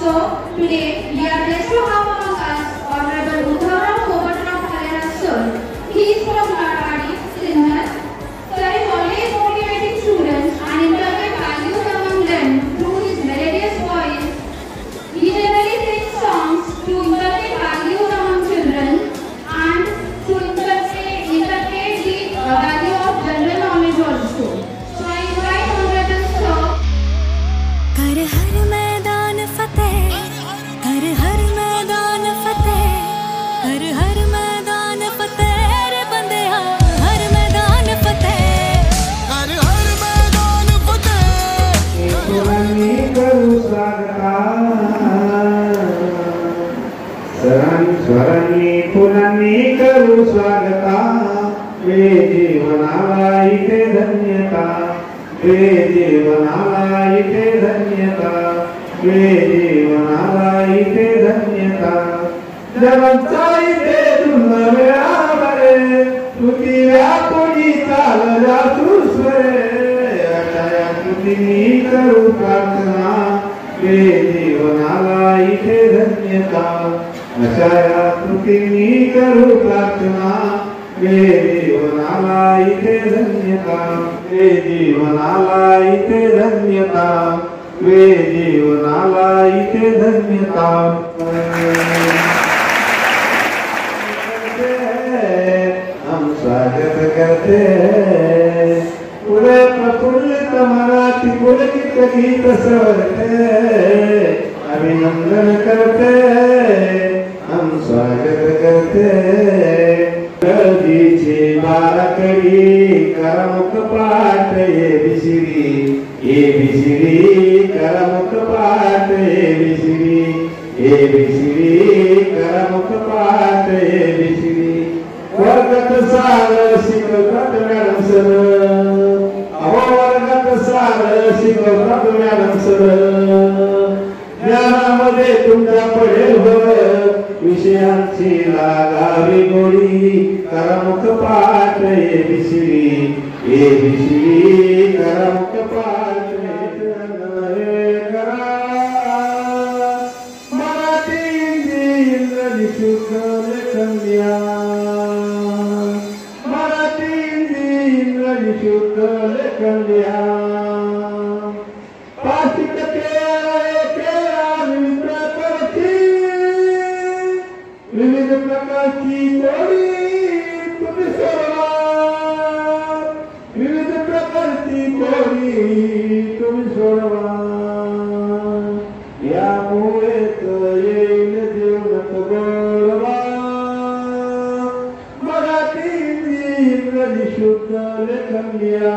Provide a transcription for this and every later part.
So today we are blessed to have among us Honorable Uddhav Kopatrao Khalena sir. He is from Marwadi, Sinnar. Sir is always motivating students and implement values among them through his melodious voice. He generally sings songs to inculcate values among children and to inculcate the value of general knowledge also. So I invite Honorable sir. कर हर मैदान फतेह, कर हर मैदान फतेह, कर हर मैदान फतेह रे बंदेया, हर मैदान फतेह, कर हर मैदान फतेह। पुरानी करू स्वागता, स्वरांनी पुरानी करू स्वागता, वे जीवनाला इथे धन्यता, वे जीवनाला इथे धन्यता, वे जीवनाला इथे धन्यता, जगाचा इथे दुर्लभ्यावरे, तुझी व्यापुरी चाल जातू स्वरे, अशा तुझी करू प्रार्थना, वे जीवनाला इथे धन्यता, अशा तुझी करू प्रार्थना, वे जीवनाला इथे धन्यता, वे जीवनाला इथे धन्यता, वे जीवनाला इथे धन्यता। हम स्वागत करते हैं, पूरे प्रफुल्लित मराठी पुलकित गीत स्वरते, अभिनंदन करते हैं, हम स्वागत करते हैं। कधीचे बाराकडी करमुख पाठ एबीसीडी करमुख पाठ एबीसीडी करमुख पाठ एबीसीडी वर्गात सार शिकवतात मॅडम सर, अहो वर्गात सार शिकवतात मॅडम सर, ज्ञानामध्ये तुमच्या पडेल भर, विषयांची लागावी गोडी, करमुख पाठ एबीसीडी करमुख पाठ करा, मराठी इंग्रजी शुद्ध लेखन द्या, मराठी इंग्रजी शुद्ध लेखन द्या, 5% विविध प्रकारची गोडी तुम्ही सोडवा, विविध प्रकारची गोडी तुम्ही सोडवा, यामुळेच येईल जीवनात गोडवा, मराठी इंग्रजी शुद्ध लेखन द्या,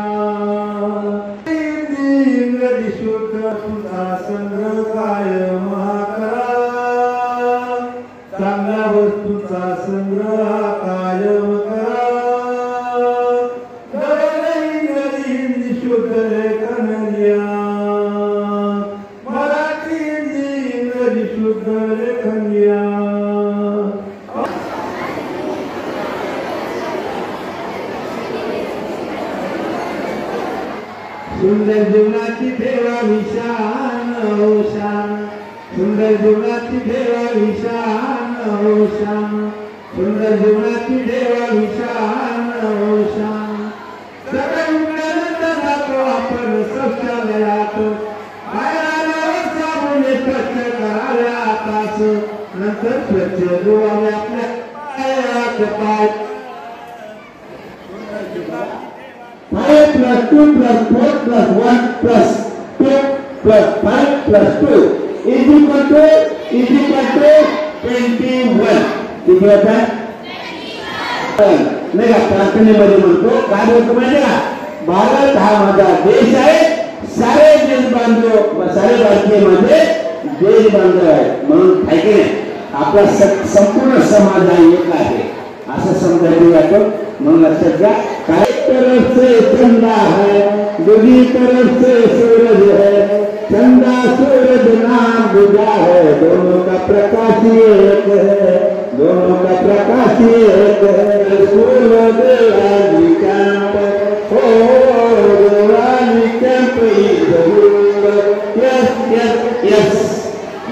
इंग्रजी शुद्ध तुझा संग्रह कायम करा, चांगल्या वस्तूंचा संग्रह कायम करा, इंग्रजी हिंदी शुद्ध लेखन द्या, मराठी हिंदी इंग्रजी शुद्ध लेखन द्या। सुंदर जीवनाची ठेवावी शान हो शान, सुंदर जीवनाची ठेवावी शान हो शान, सुंदर जीवनाची ठेवावी शान हो शान, सगळं उघडल्यानंतर जातो आपण शौचालयात, बाहेर आल्यावर साबुने स्वच्छ करावे आताच, नंतर स्वच्छ धुवावे आपल्या पाय, 5 + 2 + 4 + 1 + 2 + 5 + 2 is equal to 21. किती होता? नाही का प्रार्थनेमध्ये म्हणतो काय बोलतो माहिती का, भारत हा माझा देश आहे, सारे देश बांधव सारे भारतीय माझे देश बांधव आहे, म्हणून काय की नाही आपला संपूर्ण समाज हा एक आहे असं समजायला जातो, म्हणून लक्षात घ्या। काय तरफ से चंदा है, दूसरी तरफ से सूरज है, चंदा सूरज नाम बुझा है, दोनों का प्रकाश एक है, दोनों का प्रकाश एक है, सूरज रानी कैंप हो रानी कैंप जरूर, yes yes yes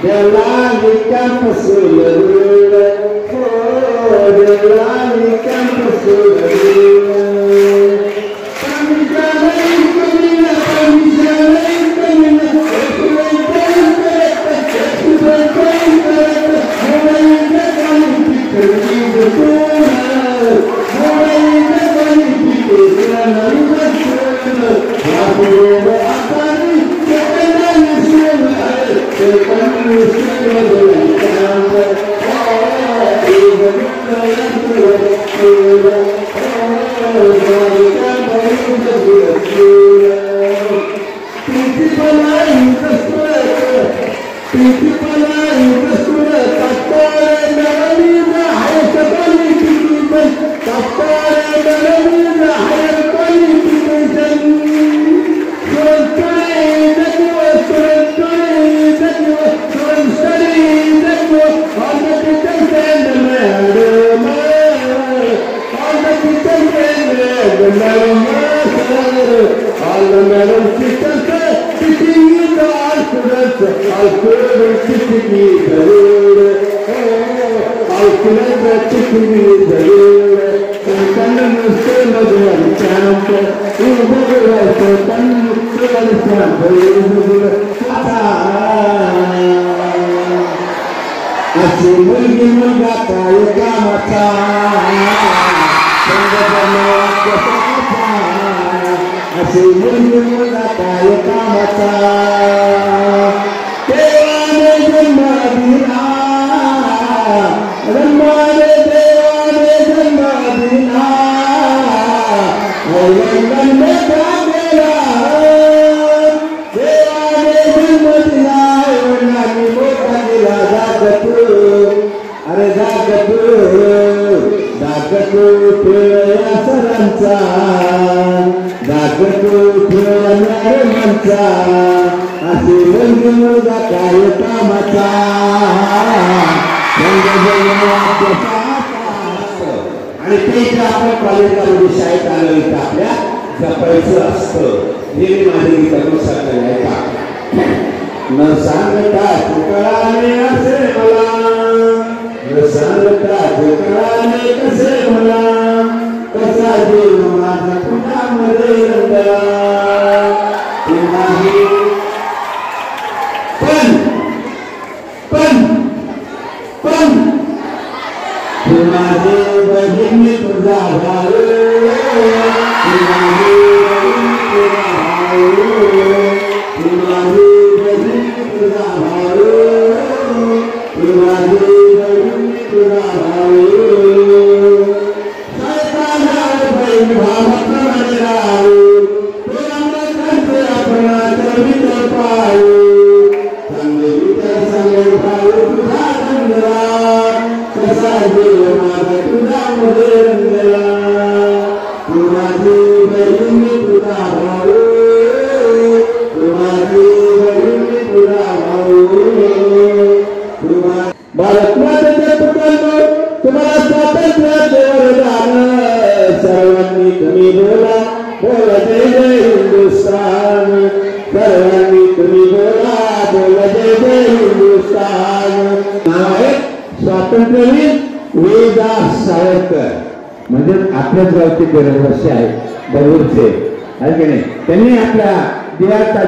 Delali Campasularula, oh, Delali Campasularula.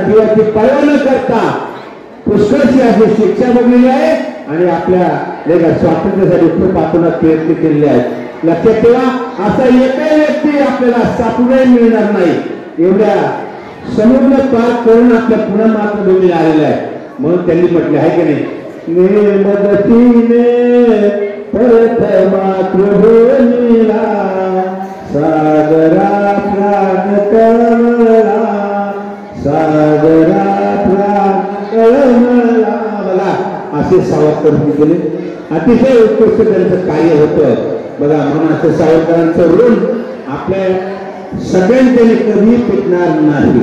जीवाची पर्वा न करता पुष्कळशी अशी शिक्षा बघलेली आहे आणि आपल्या स्वातंत्र्यासाठी खूप आपण प्रयत्न केलेले आहेत. लक्षात ठेवा, असा एकही व्यक्ती आपल्याला सापडूनही मिळणार नाही. एवढ्या समुद्र पार करून आपल्या पुन्हा मातृभूमीला आलेला आहे. म्हणून त्यांनी म्हटले आहे की नाही, मदतीने परत मातृभूमीला सागरा प्राण कळला, सागरा प्राण कळला. बघा असे सावरकर केले, अतिशय उत्कृष्ट त्यांचं कार्य होतं. बघा म्हणून असं सावरकरांचं ऋण आपल्या सगळ्यांच्याने कधी पिटणार नाही.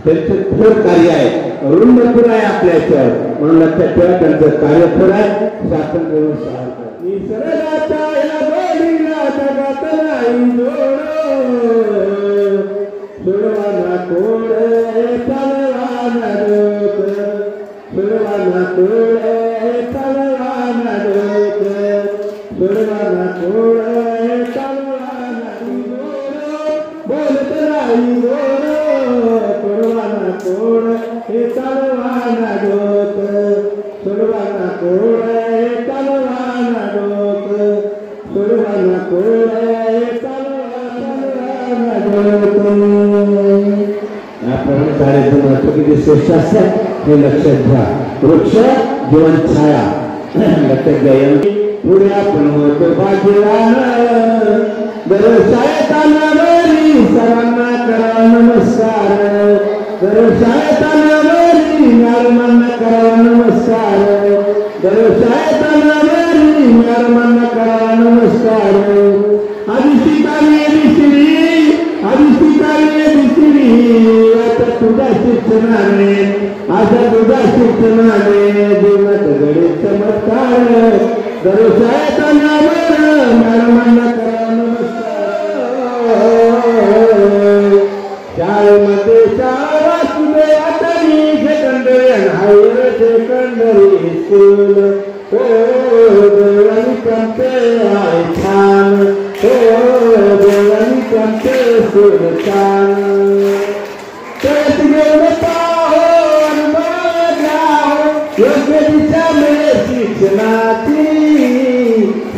त्यांचं थोर कार्य आहे, ऋण भरपूर आहे आपल्या याच्यावर. म्हणून लक्षात ठेवा, त्यांचं कार्य थोर आहे. स्वातंत्र्य निसर्गाच्या या गोडीला जगात नाही जोड, सुरवाना कोड चालवाना रोग, सुरवाना कोड किती श्रेष्ठ असतात हे लक्षात घ्या. वृक्ष जीवन छाया लक्षात घ्या. पुढे आपण होतो बाजीरान शाळेत आल्यावरी सर्वांना करा नमस्कार. शाळेत आल्यावरी मॅडमांना करा नमस्कार. शाळेत आल्यावरी मॅडमांना करा नमस्कार. आधी शिकावी आता तुझ्या शिक्षणाने जीवनात घडे चमत्कार. शाळेत आल्यावर मॅडमांना करा नमस्कार. शाळेमध्ये शाळा वाचले आता सेकंडरी हायर सेकंडरी स्कूल. देवानी कंपे आहे छान. देवानी कंपे स्कूल छान. तेच घेऊन पाहो योग्य दिशा मिळे शिक्षणाची.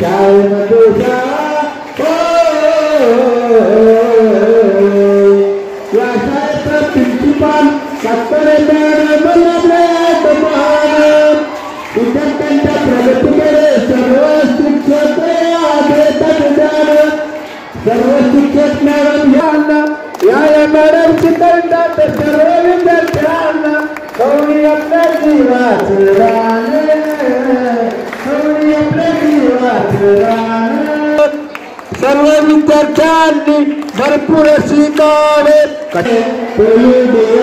शाळेमध्ये या शाळेचा प्रिन्सिपाल सातपुते विद्यार्थ्यांच्या प्रगतीकडे सर्व शिक्षक देतात ज्ञान. सर्व शिक्षक मॅडम या मॅडम शिकवतात सर्व विद्यार्थ्यांना. कवळी आपल्या जीवाचं रान, कवळी आपल्या जीवाचं रान. सर्व विद्यार्थ्यांनी भरपूर शिकावे.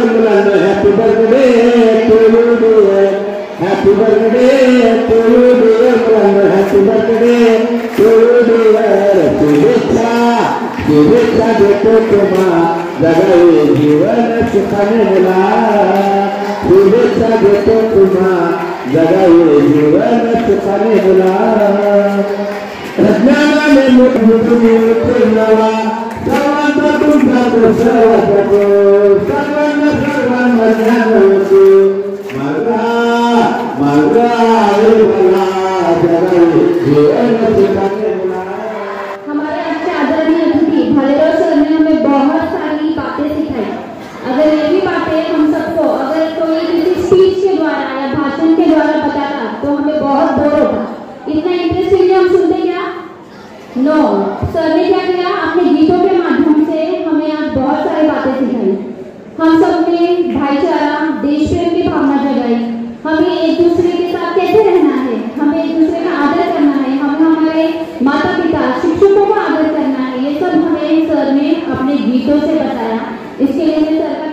मुलांना happy birthday to you. Happy birthday to you मुलांना. Happy birthday to you. शुभेच्छा शुभेच्छा देतो तुम्हा जगावे जीवन सुखाने मुला. शुभेच्छा देतो तुम्हा जगावे जीवन सुखाने मुला. ज्ञानाने नवा सर्वांचा तुमचा तो सर्वांना सर्वांना ज्ञान होतो. मार्गा मला जगावे जीवन सुखाने मुला. हमारे अच्छे आदरणीय अतिथि भालेराव सर ने हमें बहुत सारी बातें सिखाई. अगर ये भी बातें हम सबको अगर कोई किसी स्पीच के द्वारा या भाषण के द्वारा बताता तो हमें बहुत बोर होता. इतना इंटरेस्टिंगली हम सुनते क्या? नो. सर ने क्या किया? अपने गीतों के माध्यम से हमें आज बहुत सारी बातें सिखाई. हम सब में भाईचारा देश प्रेम की भावना जगाई. हमें एक दूसरे के साथ कैसे रहना है, हमें एक दूसरे का आदर करना है, हमें हमारे माता पिता शिक्षकों का आदर करना है. ये सब हमें सर ने अपने गीतों से बताया. इसके लिए मैं सर का